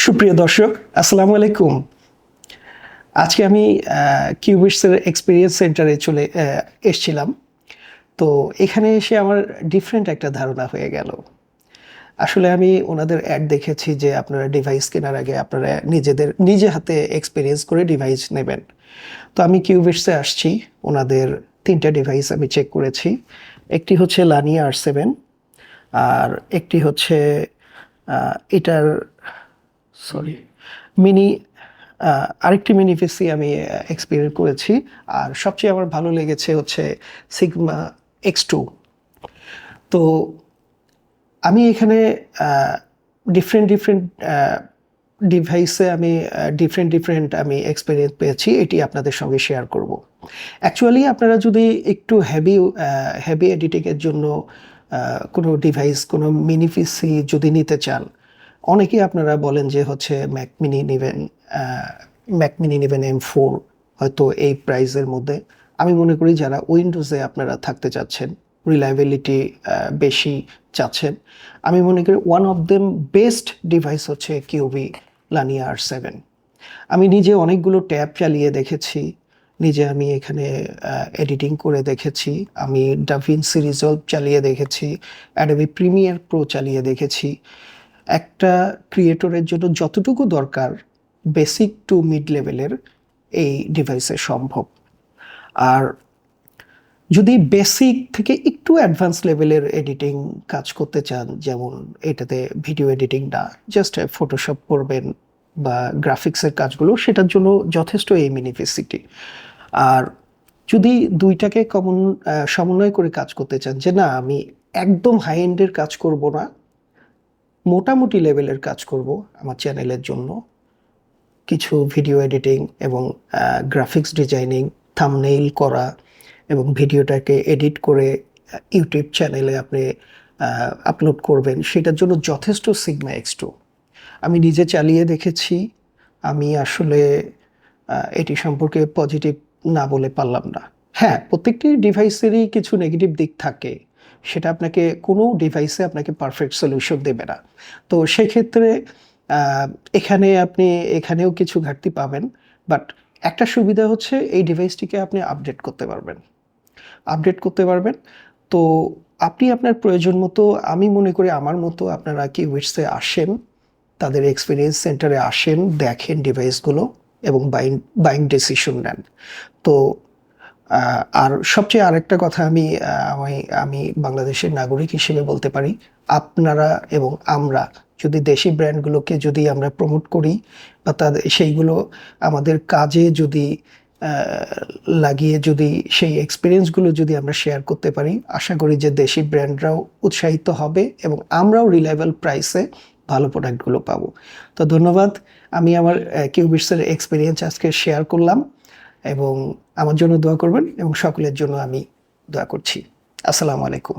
সুপ্রিয় দর্শক, আসসালামু আলাইকুম। আজকে আমি কিউবিটসের এক্সপিরিয়েন্স সেন্টারে চলে এসছিলাম। তো এখানে এসে আমার ডিফারেন্ট একটা ধারণা হয়ে গেল। আসলে আমি ওনাদের অ্যাড দেখেছি যে আপনারা ডিভাইস কেনার আগে আপনারা নিজে হাতে এক্সপেরিয়েন্স করে ডিভাইস নেবেন। তো আমি কিউবিটসে আসছি, ওনাদের ৩টা ডিভাইস আমি চেক করেছি। একটি হচ্ছে লানিয়া R7, আর একটি হচ্ছে এটার সরি মিনি আরেকটি মিনি পিসি আমি এক্সপেরিয়েন্স করেছি। আর সবচেয়ে আমার ভালো লেগেছে হচ্ছে সিগমা X2। তো আমি এখানে ডিফারেন্ট ডিফারেন্ট ডিভাইসে আমি ডিফারেন্ট আমি এক্সপেরিয়েন্স পেয়েছি, এটি আপনাদের সঙ্গে শেয়ার করব। অ্যাকচুয়ালি আপনারা যদি একটু হেভি এডিটিংয়ের জন্য কোনো ডিভাইস, কোনো মিনি পিসি যদি নিতে চান, অনেকেই আপনারা বলেন যে হচ্ছে ম্যাক মিনি নেবেন M4, হয়তো এই প্রাইসের মধ্যে। আমি মনে করি যারা উইন্ডোজে আপনারা থাকতে চাচ্ছেন, রিলায়েবিলিটি বেশি চাচ্ছেন, আমি মনে করি one of them best device হচ্ছে কিউবি লানিয়া R7। আমি নিজে অনেকগুলো ট্যাব চালিয়ে দেখেছি, নিজে আমি এখানে এডিটিং করে দেখেছি, আমি ডাভিনসি রিজলভ চালিয়ে দেখেছি, অ্যাডোবি প্রিমিয়ার প্রো চালিয়ে দেখেছি। একটা ক্রিয়েটরের জন্য যতটুকু দরকার বেসিক টু মিড লেভেলের এই ডিভাইসে সম্ভব। আর যদি বেসিক থেকে একটু অ্যাডভান্স লেভেলের এডিটিং কাজ করতে চান, যেমন এটাতে ভিডিও এডিটিং না, জাস্ট ফটোশপ করবেন বা গ্রাফিক্সের কাজগুলো, সেটার জন্য যথেষ্ট এই মিনি পিসিটি। আর যদি দুইটাকে সমন্বয় করে কাজ করতে চান, যে না আমি একদম হাই এন্ডের কাজ করব না, মোটামুটি লেভেলের কাজ করব আমার চ্যানেলের জন্য, কিছু ভিডিও এডিটিং এবং গ্রাফিক্স ডিজাইনিং, থাম্বনেইল করা এবং ভিডিওটাকে এডিট করে ইউটিউব চ্যানেলে আপনি আপলোড করবেন, সেটার জন্য যথেষ্ট সিগমা X2। আমি নিজে চালিয়ে দেখেছি, আমি আসলে এটি সম্পর্কে পজিটিভ না বলে পারলাম না। হ্যাঁ, প্রত্যেকটি ডিভাইসেরই কিছু নেগেটিভ দিক থাকে, সেটা আপনাকে কোনো ডিভাইসে আপনাকে পারফেক্ট সলিউশন দেবে না। তো সেক্ষেত্রে এখানেও কিছু ঘাটতি পাবেন, বাট একটা সুবিধা হচ্ছে এই ডিভাইসটিকে আপনি আপডেট করতে পারবেন। তো আপনি আপনার প্রয়োজন মতো, আমি মনে করি আমার মতো আপনারা কিউবিটসে আসেন, তাদের এক্সপিরিয়েন্স সেন্টারে আসেন, দেখেন ডিভাইসগুলো এবং বাইং ডিসিশন নেন। তো আর সবচেয়ে আরেকটা কথা আমি বাংলাদেশের নাগরিক হিসেবে বলতে পারি, আপনারা এবং আমরা যদি দেশি ব্র্যান্ডগুলোকে যদি আমরা প্রমোট করি বা সেইগুলো আমাদের কাজে যদি লাগিয়ে যদি সেই এক্সপিরিয়েন্সগুলো যদি আমরা শেয়ার করতে পারি, আশা করি যে দেশি ব্র্যান্ডরাও উৎসাহিত হবে এবং আমরাও রিলায়েবল প্রাইসে ভালো প্রোডাক্টগুলো পাবো। তো ধন্যবাদ। আমি আমার কিউবিটসের এক্সপিরিয়েন্স আজকে শেয়ার করলাম এবং আমার জন্য দোয়া করবেন এবং সকলের জন্য আমি দোয়া করছি। আসসালামু আলাইকুম।